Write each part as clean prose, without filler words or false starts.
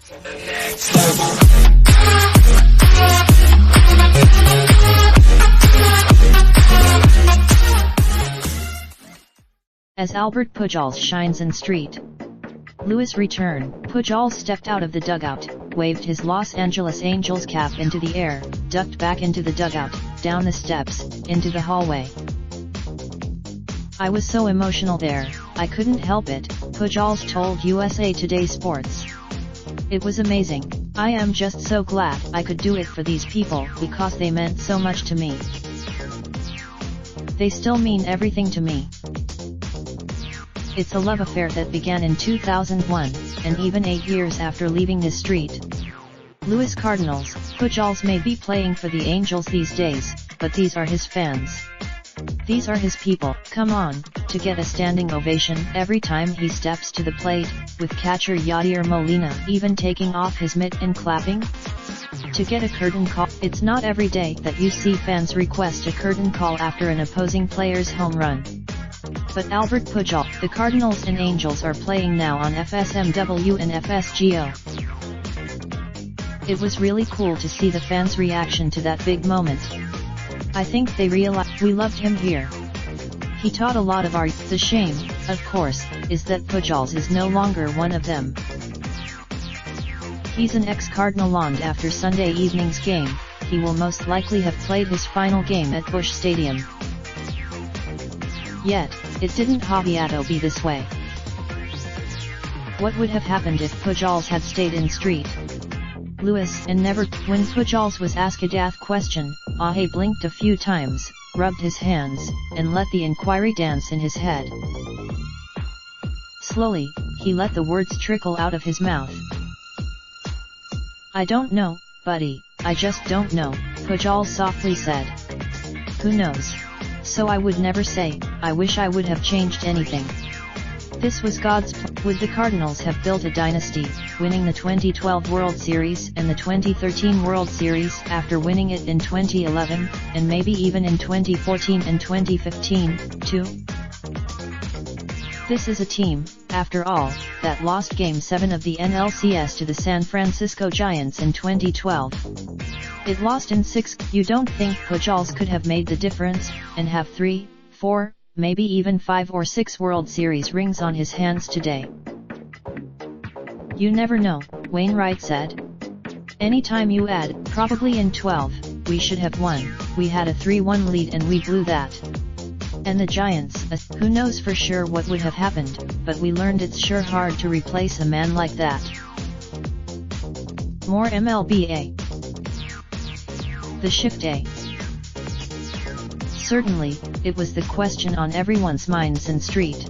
As Albert Pujols shines in St. Louis return, Pujols stepped out of the dugout, waved his Los Angeles Angels cap into the air, ducked back into the dugout, down the steps, into the hallway. "I was so emotional there, I couldn't help it," Pujols told USA Today Sports. "It was amazing. I am just so glad I could do it for these people because they meant so much to me. They still mean everything to me. It's a love affair that began in 2001, and even 8 years after leaving the St. Louis Cardinals, Pujols may be playing for the Angels these days, but these are his fans. These are his people. Come on, to get a standing ovation every time he steps to the plate, with catcher Yadier Molina even taking off his mitt and clapping? To get a curtain call. It's not every day that you see fans request a curtain call after an opposing player's home run. But Albert Pujols, the Cardinals and Angels are playing now on FSMW and FSGO. It was really cool to see the fans' reaction to that big moment. I think they realized we loved him here. He taught a lot of our. The shame, of course, is that Pujols is no longer one of them. He's an ex-Cardinal and after Sunday evening's game, he will most likely have played his final game at Busch Stadium. Yet, it didn't Javiato be this way. What would have happened if Pujols had stayed in St. Louis and never? When Pujols was asked that question, Ahe blinked a few times, rubbed his hands, and let the inquiry dance in his head. Slowly, he let the words trickle out of his mouth. "I don't know, buddy, I just don't know," Pujols softly said. "Who knows? So I would never say, I wish I would have changed anything. This was God's plan. Would the Cardinals have built a dynasty, winning the 2012 World Series and the 2013 World Series after winning it in 2011, and maybe even in 2014 and 2015, too? This is a team, after all, that lost Game 7 of the NLCS to the San Francisco Giants in 2012. It lost in 6. You don't think Pujols could have made the difference, and have 3, 4, maybe even 5 or 6 World Series rings on his hands today? You never know," Wainwright said. "Anytime you add, probably in 12, we should have won. We had a 3-1 lead and we blew that. And the Giants, who knows for sure what would have happened, but we learned it's sure hard to replace a man like that." More MLBA. The shift day. Certainly, it was the question on everyone's minds in St.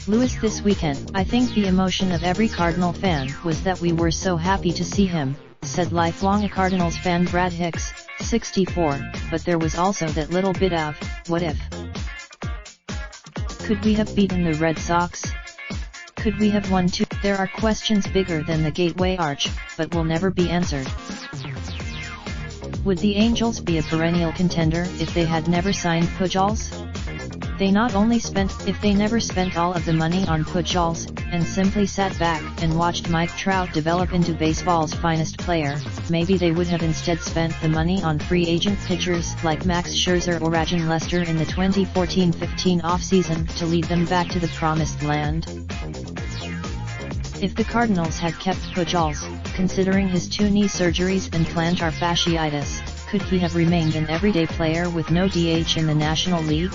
Louis this weekend. "I think the emotion of every Cardinal fan was that we were so happy to see him," said lifelong Cardinals fan Brad Hicks, 64, "but there was also that little bit of, what if? Could we have beaten the Red Sox? Could we have won too?" There are questions bigger than the Gateway Arch, but will never be answered. Would the Angels be a perennial contender if they had never signed Pujols? If they never spent all of the money on Pujols, and simply sat back and watched Mike Trout develop into baseball's finest player, maybe they would have instead spent the money on free agent pitchers like Max Scherzer or Rajan Lester in the 2014-15 offseason to lead them back to the promised land. If the Cardinals had kept Pujols, considering his 2 knee surgeries and plantar fasciitis, could he have remained an everyday player with no DH in the National League?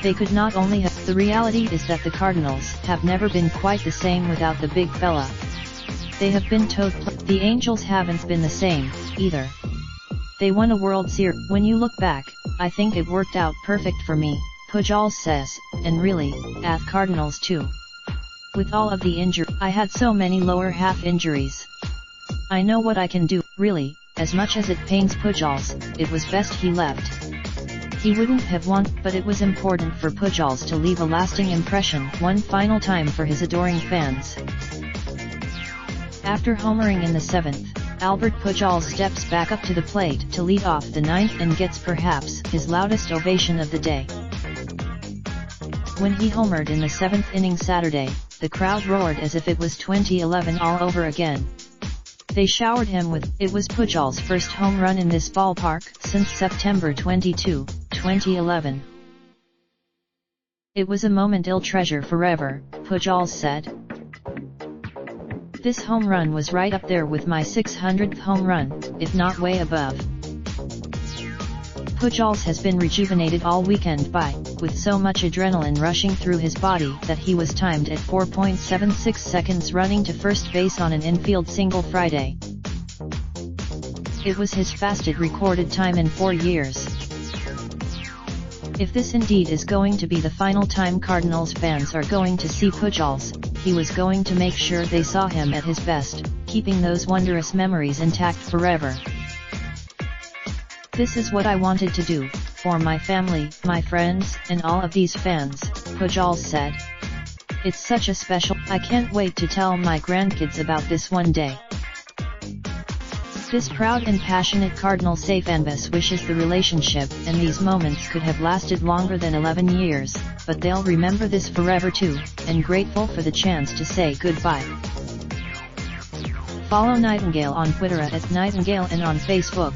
They could not only have. The reality is that the Cardinals have never been quite the same without the big fella. They have been The Angels haven't been the same, either. They won a World Series. "When you look back, I think it worked out perfect for me," Pujols says, "and really, at Cardinals too. With all of the injury, I had so many lower half injuries. I know what I can do." Really, as much as it pains Pujols, it was best he left. He wouldn't have won, but it was important for Pujols to leave a lasting impression one final time for his adoring fans. After homering in the 7th, Albert Pujols steps back up to the plate to lead off the 9th and gets perhaps his loudest ovation of the day. When he homered in the 7th inning Saturday, the crowd roared as if it was 2011 all over again. They showered him with. It was Pujols' first home run in this ballpark since September 22, 2011. It was a moment he'll treasure forever, Pujols said. This home run was right up there with my 600th home run, if not way above. Pujols has been rejuvenated all weekend with so much adrenaline rushing through his body that he was timed at 4.76 seconds running to first base on an infield single Friday. It was his fastest recorded time in 4 years. If this indeed is going to be the final time Cardinals fans are going to see Pujols, he was going to make sure they saw him at his best, keeping those wondrous memories intact forever. This is what I wanted to do, for my family, my friends, and all of these fans, Pujols said. It's such a special. I can't wait to tell my grandkids about this one day. This proud and passionate Cardinal fanbase wishes the relationship and these moments could have lasted longer than 11 years, but they'll remember this forever too, and grateful for the chance to say goodbye. Follow Nightingale on Twitter at Nightingale and on Facebook,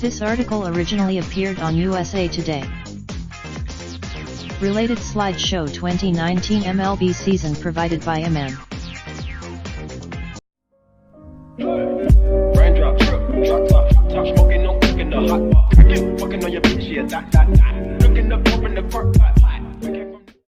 This article originally appeared on USA Today. Related slideshow 2019 MLB season provided by MN. Raindrop, drop top smoking, no cooking the hot pot. Fucking on your bitch, yeah, that. Looking up, open the park, pot.